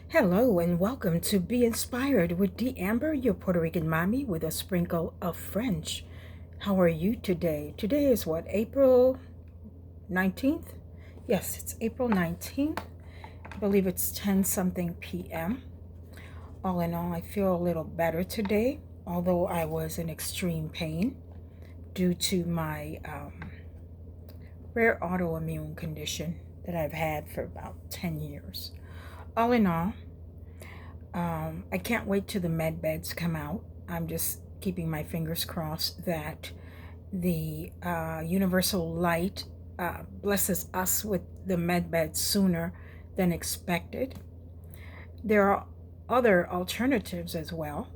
Hello and welcome to Be Inspired with D. Amber, your Puerto Rican mommy with a sprinkle of French. How are you today? Today is what, April 19th? Yes, it's April 19th. I believe it's 10 something p.m. All in all, I feel a little better today, although I was in extreme pain due to my rare autoimmune condition that I've had for about 10 years. All in all, I can't wait till the med beds come out. I'm just keeping my fingers crossed that the universal light blesses us with the med beds sooner than expected. There are other alternatives as well.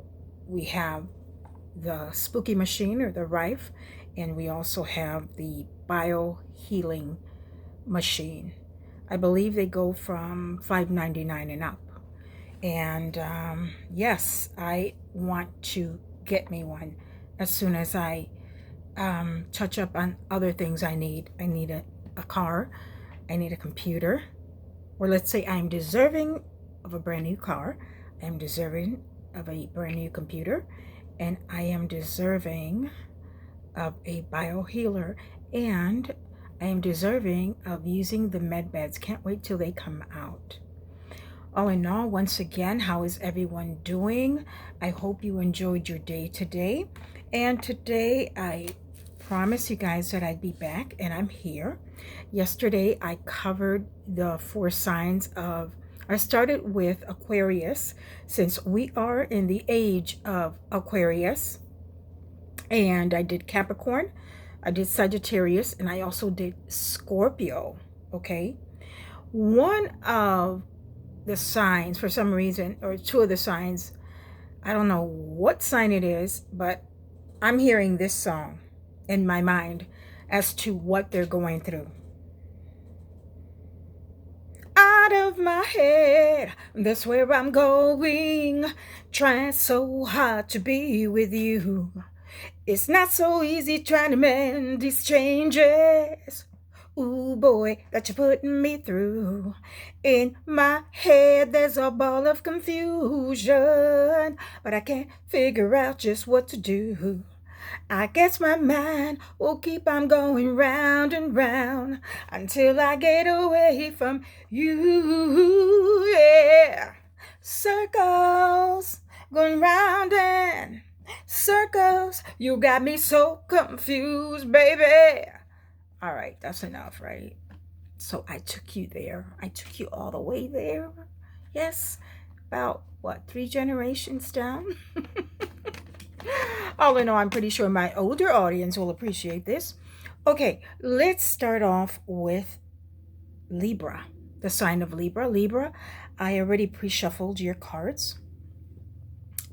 We have the spooky machine or the Rife, and we also have the biohealing machine. I believe they go from $5.99 and up. And yes, I want to get me one as soon as I touch up on other things I need. I need a car, I need a computer, or let's say I'm deserving of a brand new car, I'm deserving of a brand new computer, and I am deserving of a biohealer, and I am deserving of using the med beds. Can't wait till they come out. All in all, once again, how is everyone doing? I hope you enjoyed your day today. And today I promised you guys that I'd be back, and I'm here. Yesterday I covered the 4 signs of, I started with Aquarius, since we are in the age of Aquarius. And I did Capricorn, I did Sagittarius, and I also did Scorpio, okay? One of the signs, for some reason, or two of the signs, I don't know what sign it is, but I'm hearing this song in my mind as to what they're going through. Out of my head, that's where I'm going, trying so hard to be with you. It's not so easy trying to mend these changes. Ooh boy, that you're putting me through. In my head there's a ball of confusion, but I can't figure out just what to do. I guess my mind will keep on going round and round until I get away from you, yeah. Circles going round and circles, you got me so confused, baby. All right, that's enough, right? So I took you there. I took you all the way there. Yes, about what, 3 generations down? All in all, I'm pretty sure my older audience will appreciate this. Okay, let's start off with Libra, the sign of Libra. Libra, I already pre-shuffled your cards.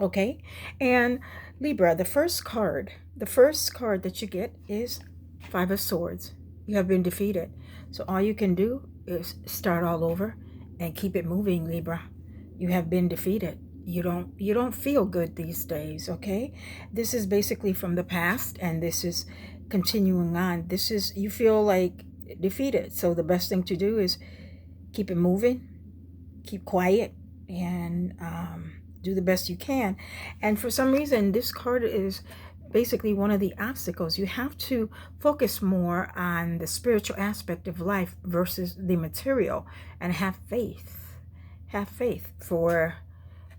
Okay, and Libra, the first card that you get is 5 of Swords. You have been defeated. So all you can do is start all over and keep it moving, Libra. You have been defeated. You don't feel good these days, okay? This is basically from the past, and this is continuing on. This is, you feel like defeated. So the best thing to do is keep it moving, keep quiet, and do the best you can. And for some reason, this card is basically one of the obstacles. You have to focus more on the spiritual aspect of life versus the material, and have faith. Have faith for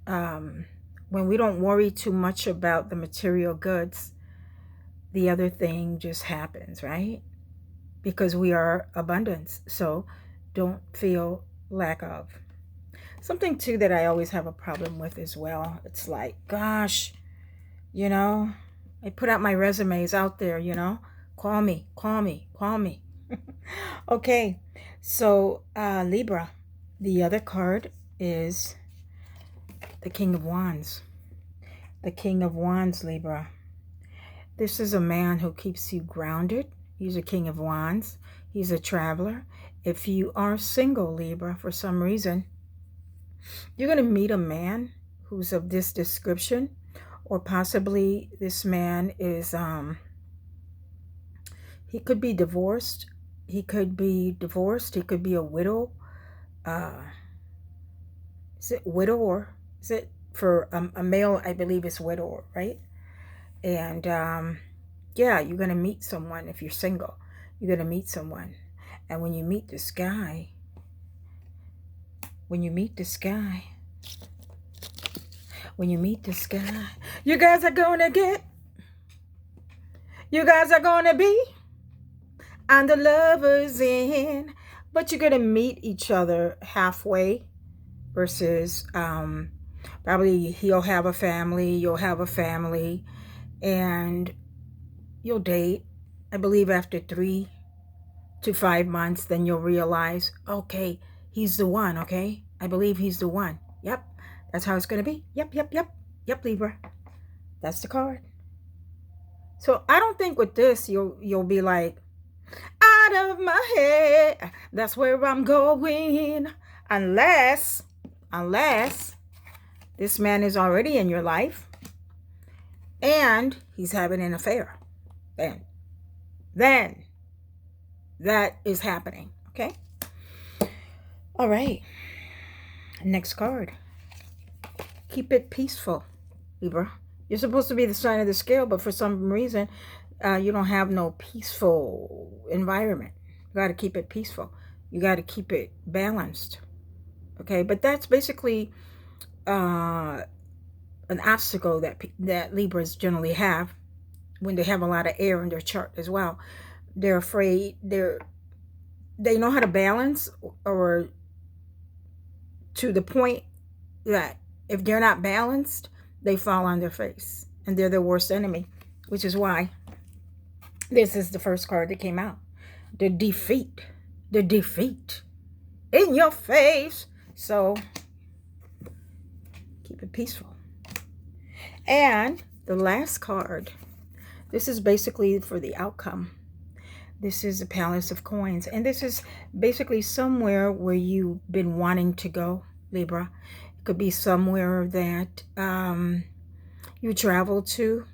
when we don't worry too much about the material goods, the other thing just happens, right? Because we are abundance. So don't feel lack of. Something too that I always have a problem with as well. It's like, gosh, I put out my resumes out there, call me, call me, call me. Okay, so Libra, the other card is the King of Wands. The King of Wands, Libra. This is a man who keeps you grounded. He's a King of Wands. He's a traveler. If you are single, Libra, for some reason, you're going to meet a man who's of this description, or possibly this man is, he could be divorced. He could be a widow. Is it widower? Is it for a male? I believe it's widower, right? And yeah, you're going to meet someone. If you're single, you're going to meet someone. And when you meet this guy, you guys are going to be on the lover's end. But you're going to meet each other halfway versus probably he'll have a family, you'll have a family, and you'll date. I believe after 3 to 5 months, then you'll realize, okay, he's the one, okay? I believe he's the one. Yep, that's how it's going to be. Yep, Libra. That's the card. So I don't think with this, you'll be like, out of my head, that's where I'm going. Unless this man is already in your life and he's having an affair. Then that is happening. Okay. All right. Next card. Keep it peaceful, Libra. You're supposed to be the sign of the scale, but for some reason, you don't have no peaceful environment. You got to keep it peaceful. You got to keep it balanced. Okay. But that's basically an obstacle that Libras generally have when they have a lot of air in their chart as well. They're afraid, they know how to balance, or to the point that if they're not balanced, they fall on their face and they're their worst enemy, which is why this is the first card that came out. The defeat in your face. So keep it peaceful. And the last card, this is basically for the outcome. This is the Palace of Coins. And this is basically somewhere where you've been wanting to go, Libra. It could be somewhere that you travel to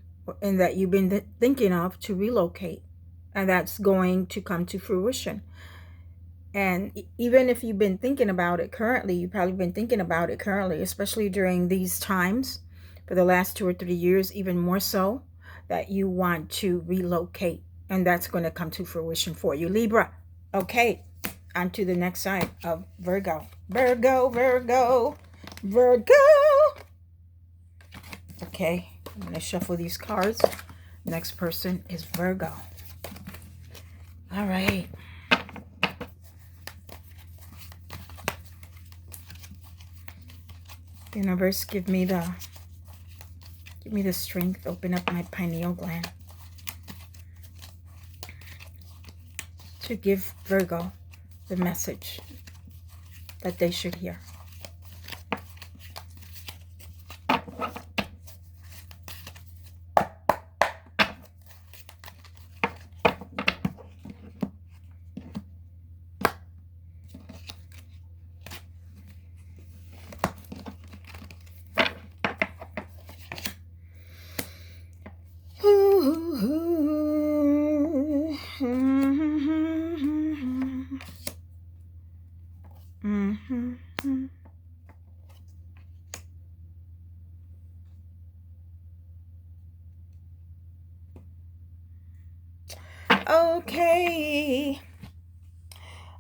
and that you've been thinking of to relocate. And that's going to come to fruition. And even if you've been thinking about it currently, you've probably been thinking about it currently, especially during these times for the last 2 or 3 years, even more so, that you want to relocate. And that's going to come to fruition for you, Libra. Okay, on to the next side of Virgo. Virgo. Okay, I'm going to shuffle these cards. Next person is Virgo. All right. Universe, give me the strength. Open up my pineal gland to give Virgo the message that they should hear.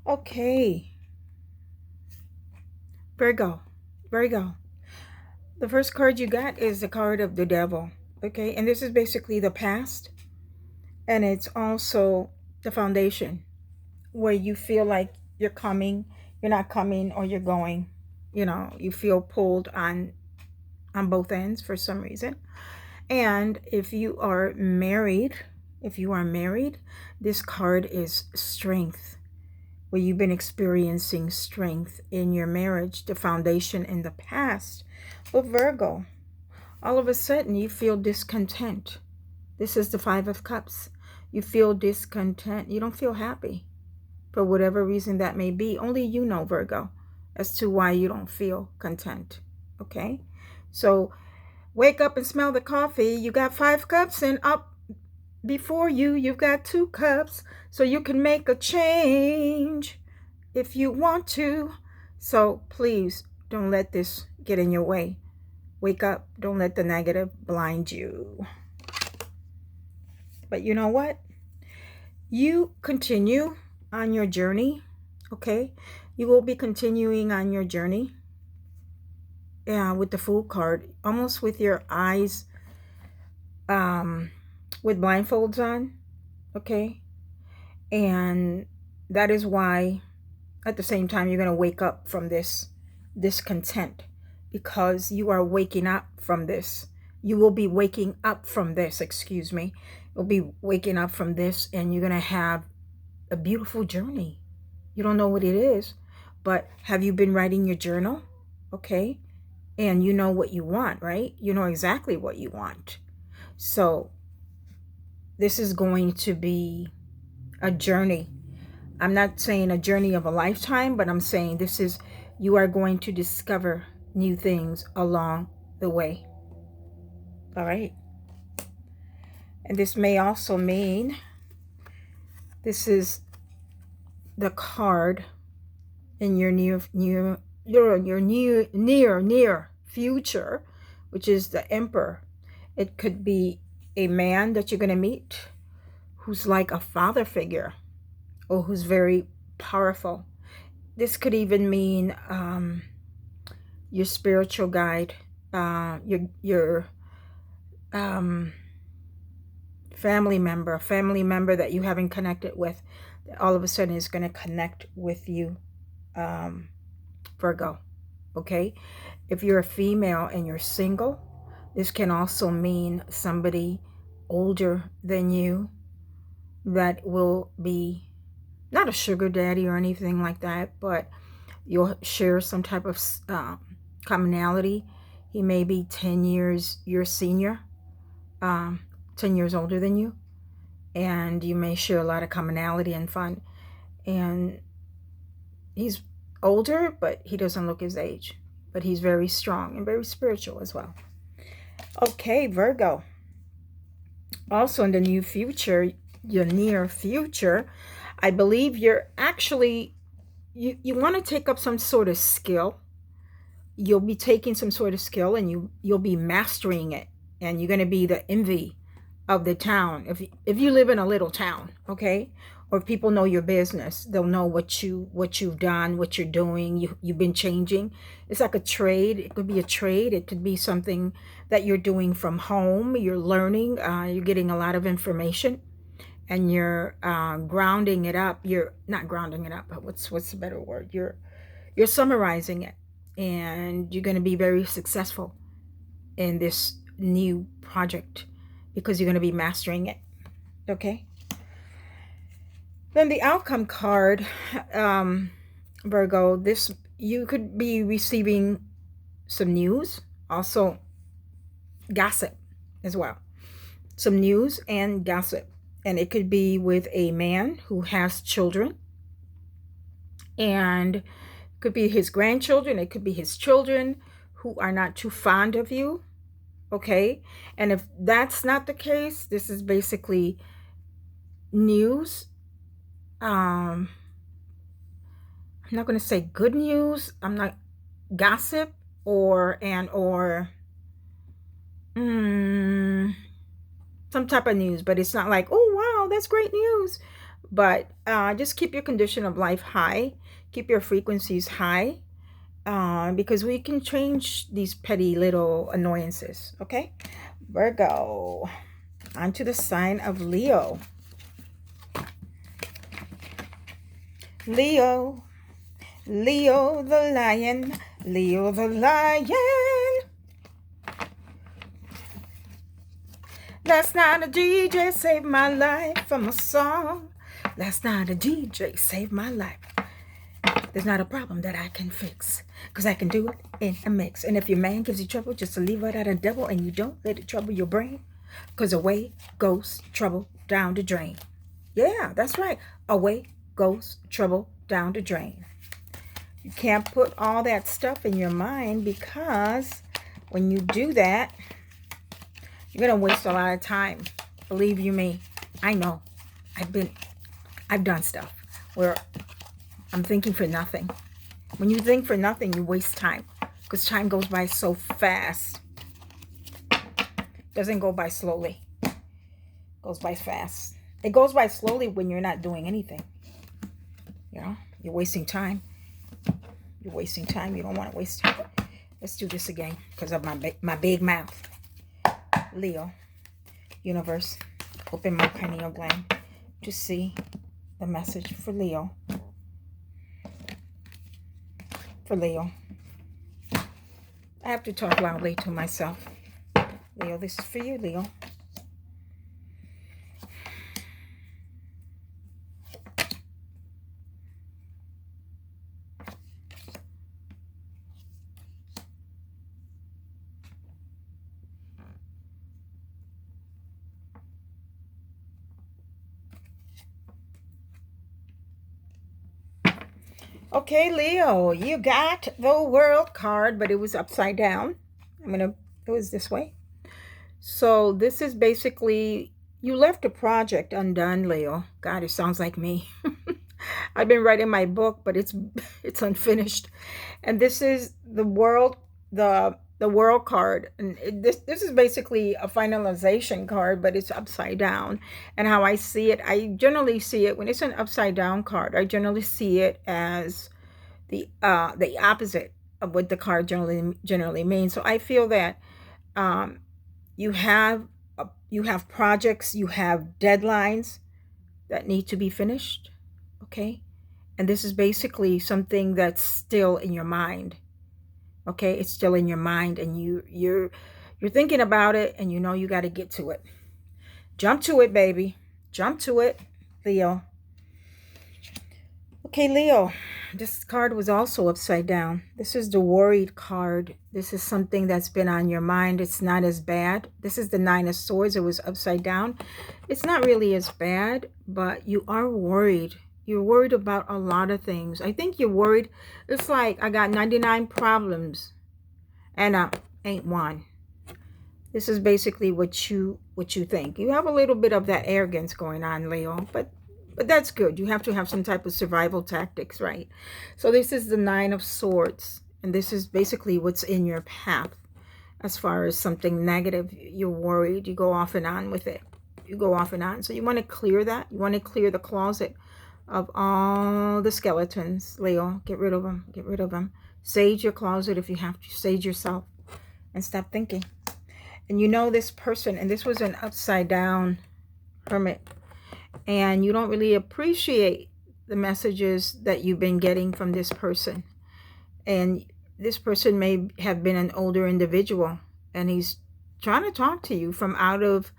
Okay. Virgo. The first card you got is the card of the devil. Okay, and this is basically the past. And it's also the foundation, where you feel like you're not coming, or you're going. You know, you feel pulled on both ends for some reason. And if you are married, this card is strength, where you've been experiencing strength in your marriage, the foundation in the past. But Virgo, all of a sudden you feel discontent. This is the 5 of Cups. You feel discontent. You don't feel happy for whatever reason that may be. Only you know, Virgo, as to why you don't feel content. Okay? So wake up and smell the coffee. You got 5 cups, and up before you've got 2 cups. So you can make a change if you want to. So please Don't let this get in your way. Wake up. Don't let the negative blind you. But you know what? You continue on your journey, okay? You will be continuing on your journey. Yeah, with the Fool card, almost with your eyes with blindfolds on, okay? And that is why at the same time you're going to wake up from this discontent, because you are waking up from this. You will be waking up from this, excuse me. You'll be waking up from this, and you're going to have a beautiful journey. You don't know what it is, but have you been writing your journal? Okay. And you know what you want, right? You know exactly what you want. So this is going to be a journey. I'm not saying a journey of a lifetime, but I'm saying this is, you are going to discover new things along the way. All right. And this may also mean this is the card in your near future, which is the Emperor. It could be a man that you're going to meet who's like a father figure, or who's very powerful. This could even mean your spiritual guide, your family member, a family member that you haven't connected with, that all of a sudden is going to connect with you, Virgo. Okay, if you're a female and you're single, this can also mean somebody older than you that will be not a sugar daddy or anything like that, but you'll share some type of commonality. He may be 10 years your senior, 10 years older than you, and you may share a lot of commonality and fun. And he's older, but he doesn't look his age, but he's very strong and very spiritual as well. Okay, Virgo. Also in the near future, I believe you're actually, you want to take up some sort of skill. You'll be taking some sort of skill, and you'll be mastering it, and you're going to be the envy of the town. If you live in a little town, okay, or if people know your business, they'll know what you've done, what you're doing. You've been changing. It's like a trade. It could be a trade. It could be something that you're doing from home. You're learning. You're getting a lot of information, and you're grounding it up. You're not grounding it up, but what's the better word? You're summarizing it, and you're going to be very successful in this new project because you're going to be mastering it. Okay. Then the outcome card, Virgo, this, you could be receiving some news, also gossip as well. Some news and gossip. And it could be with a man who has children, and it could be his grandchildren. It could be his children who are not too fond of you. Okay. And if that's not the case, this is basically news. I'm not going to say good news. I'm not gossip or some type of news, but it's not like, oh wow, that's great news. But just keep your condition of life high, keep your frequencies high, because we can change these petty little annoyances. Okay, Virgo, on to the sign of Leo. Leo the lion, Leo the lion. Last night a DJ saved my life from a song. Last night a DJ saved my life. There's not a problem that I can fix, because I can do it in a mix. And if your man gives you trouble, just to leave it at a double, and you don't let it trouble your brain, because away goes trouble down the drain. Yeah, that's right. Away goes trouble down the drain. You can't put all that stuff in your mind, because when you do that, you're going to waste a lot of time. Believe you me, I know. I've done stuff where I'm thinking for nothing. When you think for nothing, you waste time. because time goes by so fast. Doesn't go by slowly. It goes by fast. It goes by slowly when you're not doing anything. You know, you're wasting time. You're wasting time. You don't want to waste time. Let's do this again because of my big mouth. Leo, universe, open my pineal gland to see the message for Leo. For Leo. I have to talk loudly to myself. Leo, this is for you, Leo. Okay, Leo, you got the World card, but it was upside down. It was this way. So this is basically, you left a project undone, Leo. God, it sounds like me. I've been writing my book, but it's unfinished. And this is the World, the World card. And this is basically a finalization card, but it's upside down. And how I see it, I generally see it when it's an upside down card. I generally see it as the opposite of what the card generally means. So I feel that you have projects, you have deadlines that need to be finished, okay? And this is basically something that's still in your mind, okay? It's still in your mind, and you're thinking about it, and you know you got to get to it. Jump to it, baby. Jump to it, Leo. Okay, Leo, this card was also upside down. This is the worried card. This is something that's been on your mind. It's not as bad. This is the Nine of Swords. It was upside down. It's not really as bad, but you are worried. You're worried about a lot of things. I think you're worried. It's like I got 99 problems and ain't one. This is basically what you think. You have a little bit of that arrogance going on, Leo, but that's good. You have to have some type of survival tactics, right? So this is the Nine of Swords, and this is basically what's in your path. As far as something negative, you're worried. You go off and on with it. You go off and on. So you want to clear that. You want to clear the closet of all the skeletons, Leo. Get rid of them. Get rid of them. Sage your closet if you have to. Sage yourself and stop thinking. And you know this person, and this was an upside down hermit. And you don't really appreciate the messages that you've been getting from this person. And this person may have been an older individual, and he's trying to talk to you from out of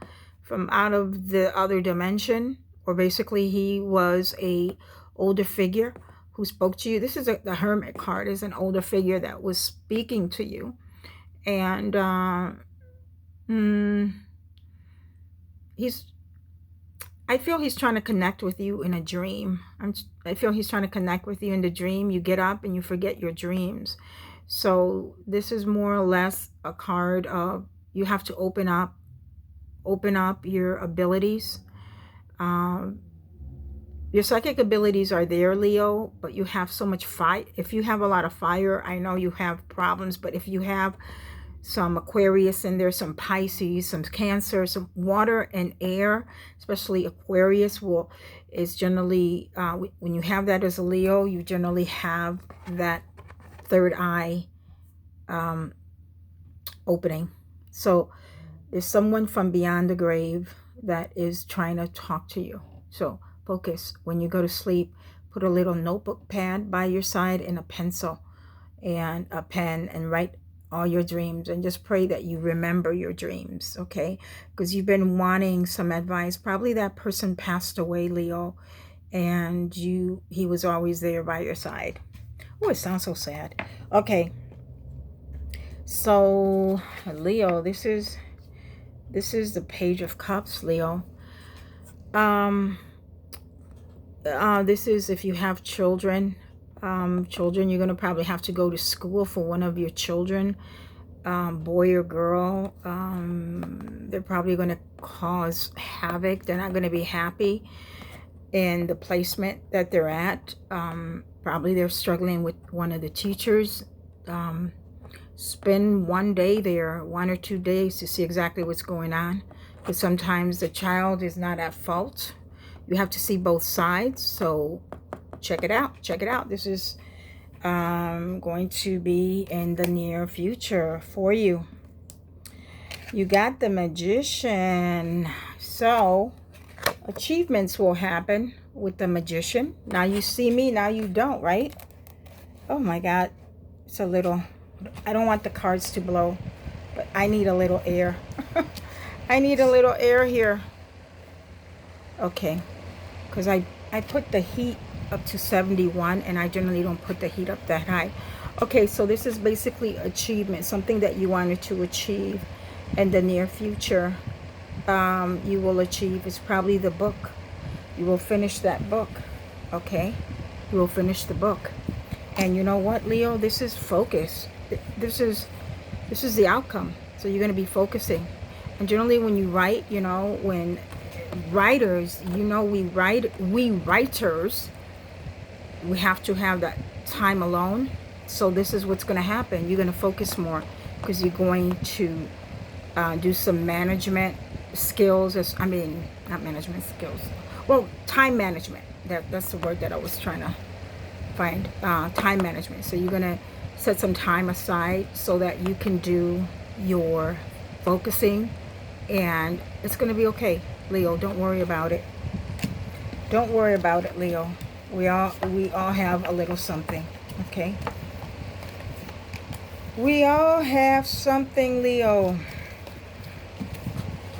the other dimension, or basically he was a older figure who spoke to you. This is the Hermit card, is an older figure that was speaking to you. And I feel he's trying to connect with you in a dream. I feel he's trying to connect with you in the dream. You get up and you forget your dreams. So this is more or less a card of you have to open up your abilities. Your psychic abilities are there, Leo, but you have so much fire. If you have a lot of fire, I know you have problems, but if you have some Aquarius in there, some Pisces, some Cancer, some water and air, especially Aquarius is generally, when you have that as a Leo, you generally have that third eye opening. So there's someone from beyond the grave that is trying to talk to you. So focus. When you go to sleep, put a little notebook pad by your side and a pencil and a pen, and write all your dreams, and just pray that you remember your dreams, okay? Because you've been wanting some advice. Probably that person passed away, Leo, and he was always there by your side. Oh, it sounds so sad. Okay, so Leo, this is the Page of Cups, Leo. This is if you have children. Children, you're going to probably have to go to school for one of your children, boy or girl. They're probably going to cause havoc. They're not going to be happy in the placement that they're at. Probably they're struggling with one of the teachers. spend one day there, 1 or 2 days, to see exactly what's going on. Because sometimes the child is not at fault. You have to see both sides. So check it out. Check it out. This is going to be in the near future for you. You got the Magician. So achievements will happen with the Magician. Now you see me, now you don't, right? Oh my God. It's a little, I don't want the cards to blow, but I need a little air. I need a little air here. Okay. Because I put the heat up to 71, and I generally don't put the heat up that high. Okay, so this is basically achievement, something that you wanted to achieve in the near future. You will achieve. It's probably the book. You will finish that book. Okay, you will finish the book. And you know what, Leo, this is focus. This is the outcome. So you're going to be focusing. And generally when you write, you know, when writers, you know, we writers, we have to have that time alone. So this is what's going to happen. You're going to focus more because you're going to do some management skills. I mean, not management skills. Well, time management. That's the word that I was trying to find. Time management. So you're going to set some time aside so that you can do your focusing, and it's going to be okay, Leo. Don't worry about it. Don't worry about it, Leo. We all have a little something, okay? We all have something, Leo.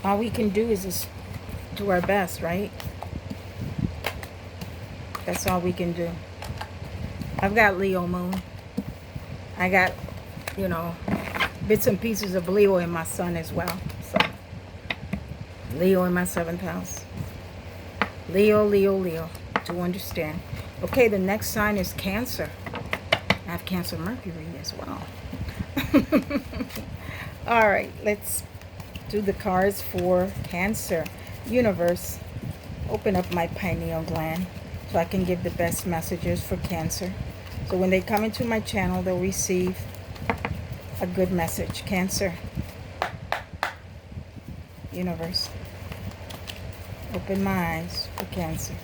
All we can do is just do our best, right? That's all we can do. I've got Leo moon. I got, you know, bits and pieces of Leo in my sun as well. So, Leo in my 7th house. Leo, Leo, Leo. To understand. Okay, the next sign is Cancer. I have Cancer Mercury as well. All right, let's do the cards for Cancer. Universe, open up my pineal gland so I can give the best messages for Cancer. So when they come into my channel, they'll receive a good message. Cancer. Universe, open my eyes for Cancer.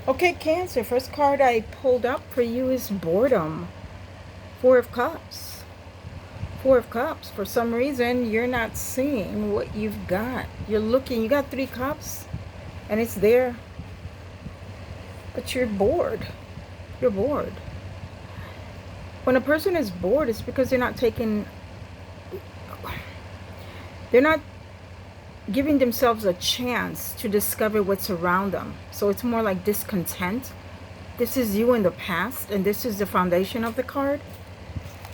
Okay, Cancer, first card I pulled up for you is boredom. 4 of Cups. 4 of Cups. For some reason, you're not seeing what you've got. You're looking, you got 3 cups, and it's there. But you're bored. You're bored. When a person is bored, it's because they're not giving themselves a chance to discover what's around them. So it's more like discontent. This is you in the past, and this is the foundation of the card.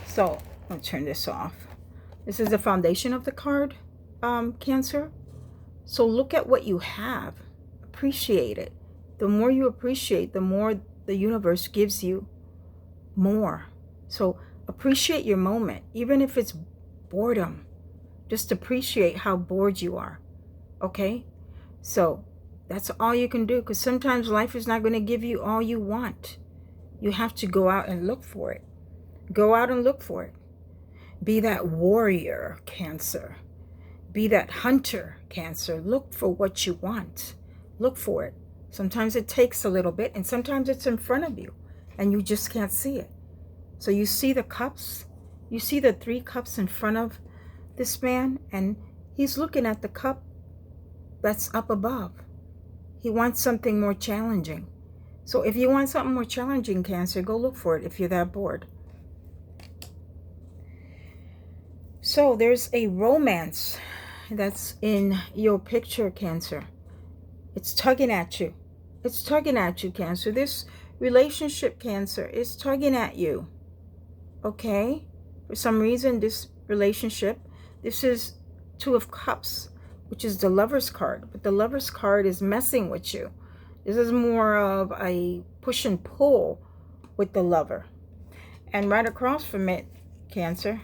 So I'll turn this off. This is the foundation of the card, Cancer. So look at what you have. Appreciate it. The more you appreciate, the more the universe gives you more. So appreciate your moment, even if it's boredom. Just appreciate how bored you are. Okay? So that's all you can do, because sometimes life is not going to give you all you want. You have to go out and look for it. Go out and look for it. Be that warrior, Cancer. Be that hunter, Cancer. Look for what you want. Look for it. Sometimes it takes a little bit, and sometimes it's in front of you, and you just can't see it. So you see the cups. You see the 3 cups in front of this man, and he's looking at the cup that's up above. He wants something more challenging. So if you want something more challenging, Cancer, go look for it if you're that bored. So there's a romance that's in your picture, Cancer. It's tugging at you. It's tugging at you, Cancer. This Relationship, Cancer, is tugging at you. Okay? For some reason, this relationship, this is Two of Cups, which is the Lover's card. But the Lover's card is messing with you. This is more of a push and pull with the lover. And right across from it, Cancer,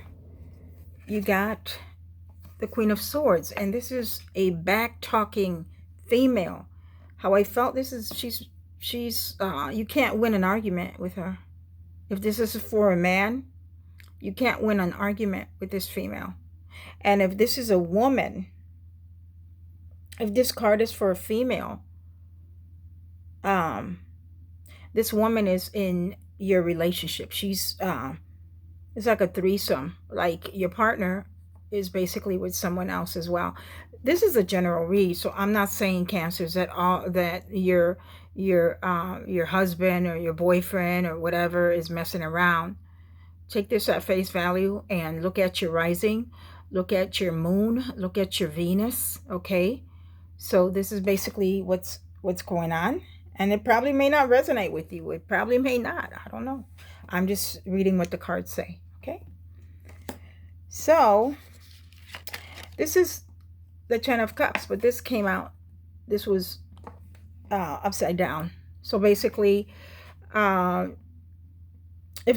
you got the Queen of Swords. And this is a back-talking female. How I felt, this is, she's you can't win an argument with her. If this is for a man, you can't win an argument with this female. And if this is a woman, if this card is for a female, this woman is in your relationship. She's it's like a threesome. Like your partner is basically with someone else as well. This is a general read, so I'm not saying, Cancers, that all that your husband or your boyfriend or whatever is messing around. Take this at face value and look at your rising, look at your moon, look at your Venus. Okay, so this is basically what's going on, and it probably may not resonate with you. It probably may not. I don't know. I'm just reading what the cards say. Okay, so this is the Ten of Cups, but this came out, this was upside down. So basically, if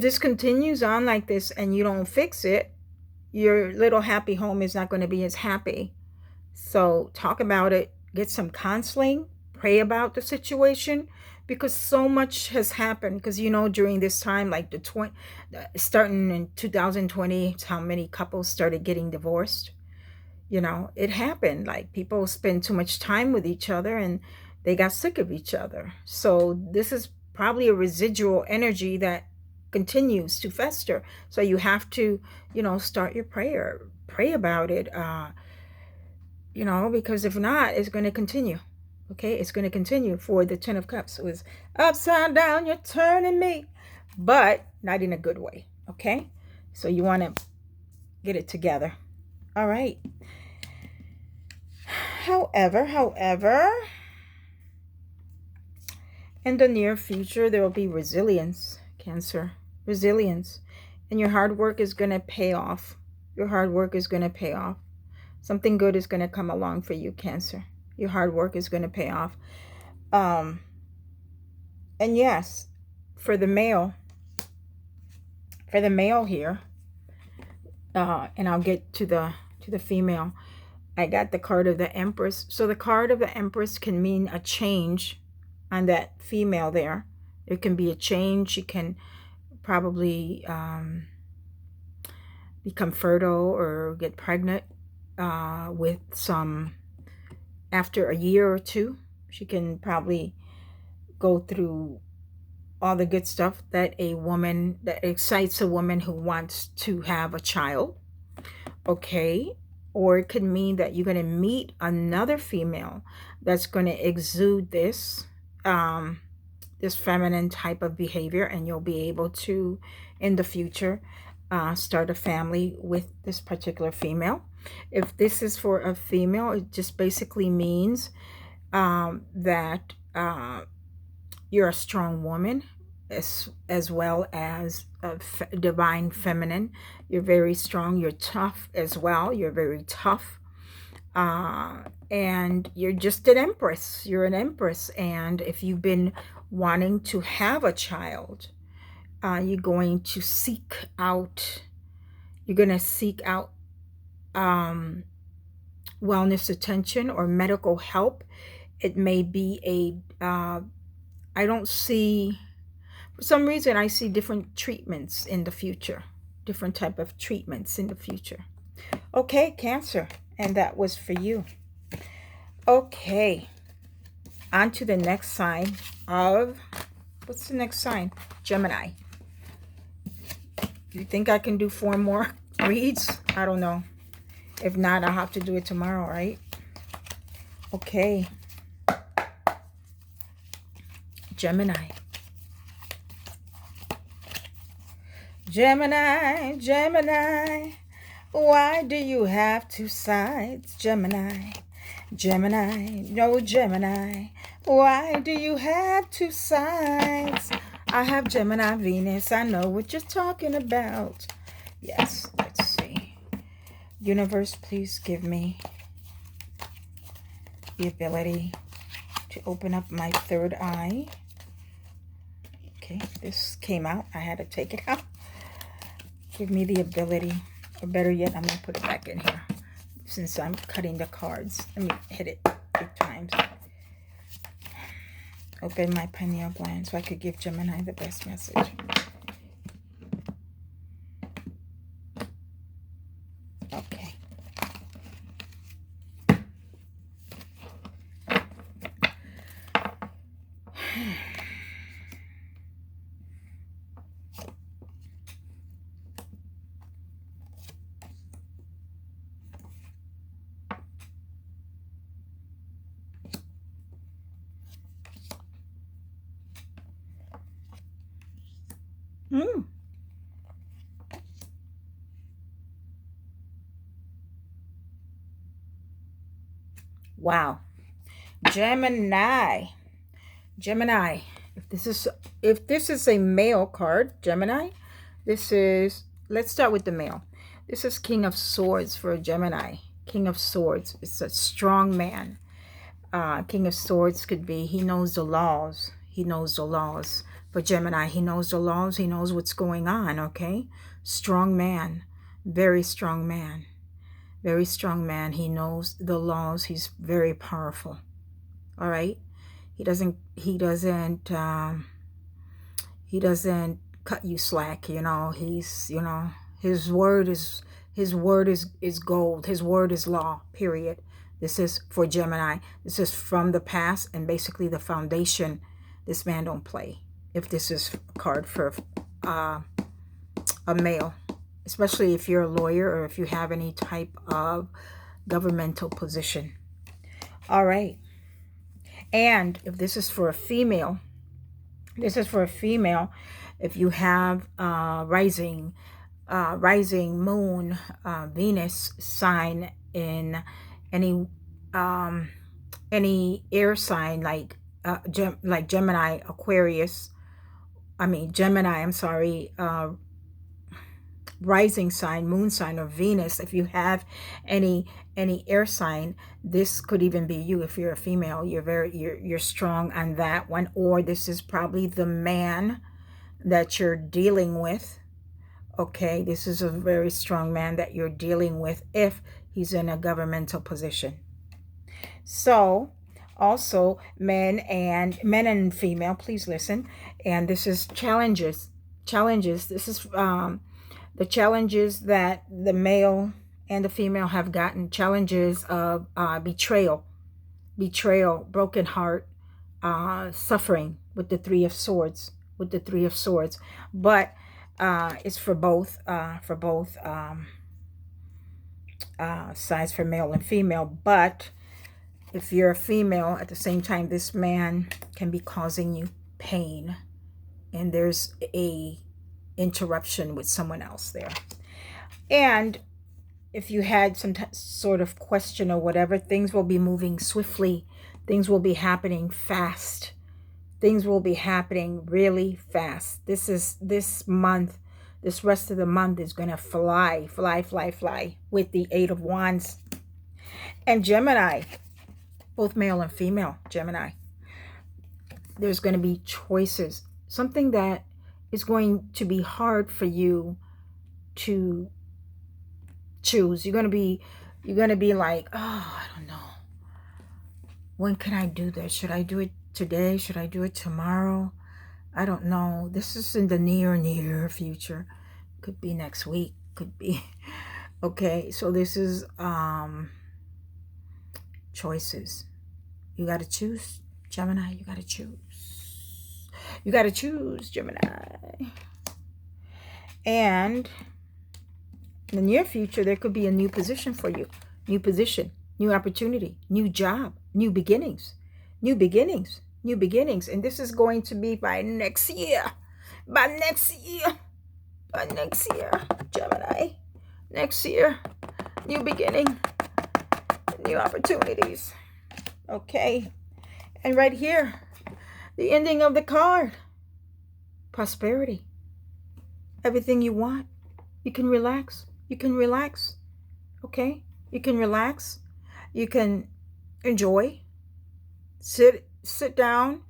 this continues on like this and you don't fix it, your little happy home is not going to be as happy. So talk about it, get some counseling, pray about the situation, because so much has happened. Because, you know, during this time, like starting in 2020, how many couples started getting divorced. You know, it happened. Like, people spend too much time with each other and they got sick of each other. So this is probably a residual energy that continues to fester. So you have to, you know, start your prayer, pray about it, you know, because if not, it's going to continue. Okay, it's going to continue. For the Ten of Cups, it was upside down, you're turning me, but not in a good way. Okay, so you want to get it together. All right. However, in the near future, there will be resilience, Cancer. Resilience. And your hard work is going to pay off. Your hard work is going to pay off. Something good is going to come along for you, Cancer. Your hard work is going to pay off. And yes, for the male here, and I'll get to the female, I got the card of the Empress. So the card of the Empress can mean a change on that female there. There can be a change. She can probably become fertile or get pregnant with some, after a year or two. She can probably go through all the good stuff that excites a woman who wants to have a child. Okay, or it could mean that you're going to meet another female that's going to exude this feminine type of behavior, and you'll be able to, in the future, start a family with this particular female. If this is for a female, it just basically means that you're a strong woman, as well as a divine feminine. You're very strong. You're tough as well. You're very tough. And you're just an empress. You're an empress. And if you've been wanting to have a child, you're going to seek out wellness attention or medical help. It may be I don't see, for some reason, I see different treatments in the future, different type of treatments in the future. Okay, Cancer, and that was for you. Okay, on to the next sign of, what's the next sign? Gemini. You think I can do 4 more reads? I don't know. If not, I'll have to do it tomorrow, right? Okay. Gemini. Gemini, Gemini, why do you have 2 sides? Gemini, Gemini, no Gemini, why do you have 2 sides? I have Gemini, Venus. I know what you're talking about. Yes, let's see. Universe, please give me the ability to open up my third eye. Okay, this came out. I had to take it out. Give me the ability, or better yet, I'm going to put it back in here since I'm cutting the cards. Let me hit it 3 times. Open my pineal gland so I could give Gemini the best message. Okay. Wow. Gemini. Gemini. If this is a male card, Gemini, this is, let's start with the male. This is King of Swords for a Gemini. King of Swords. It's a strong man. King of Swords could be, he knows the laws. He knows the laws. For Gemini, he knows the laws. He knows what's going on, okay? Strong man. Very strong man. Very strong man. He knows the laws. He's very powerful. All right? He doesn't cut you slack, you know. He's, you know, his word is gold. His word is law, period. This is for Gemini. This is from the past and basically the foundation. This man don't play. If this is a card for a male, especially if you're a lawyer or if you have any type of governmental position. All right. And if this is for a female, if you have rising moon, Venus sign in any air sign like Gemini, Aquarius, Gemini, I'm sorry, rising sign, moon sign, or Venus. If you have any air sign, this could even be you. If you're a female, you're strong on that one. Or this is probably the man that you're dealing with. Okay, this is a very strong man that you're dealing with if he's in a governmental position. So also men and female, please listen. And this is challenges. This is the challenges that the male and the female have gotten. Challenges of betrayal, broken heart, suffering with the Three of Swords. But it's for both sides, for male and female. But if you're a female, at the same time, this man can be causing you pain, and there's a interruption with someone else there. And if you had some sort of question or whatever, things will be moving swiftly. Things will be happening fast. Things will be happening really fast. This month, this rest of the month is going to fly with the Eight of Wands. And Gemini, both male and female, Gemini, there's going to be choices. Something that is going to be hard for you to choose. You're going to be like, oh, I don't know. When can I do this? Should I do it today? Should I do it tomorrow? I don't know. This is in the near future. Could be next week. Could be. Okay, so this is choices. You got to choose, Gemini. You got to choose. You got to choose, Gemini. And in the near future, there could be a new position for you. New position, new opportunity, new job, new beginnings. And this is going to be by next year. Gemini. Next year, new beginning, new opportunities. Okay. And right here, the ending of the card. prosperity, everything you want. You can relax. You can relax. Okay? You can relax. You can enjoy. Sit down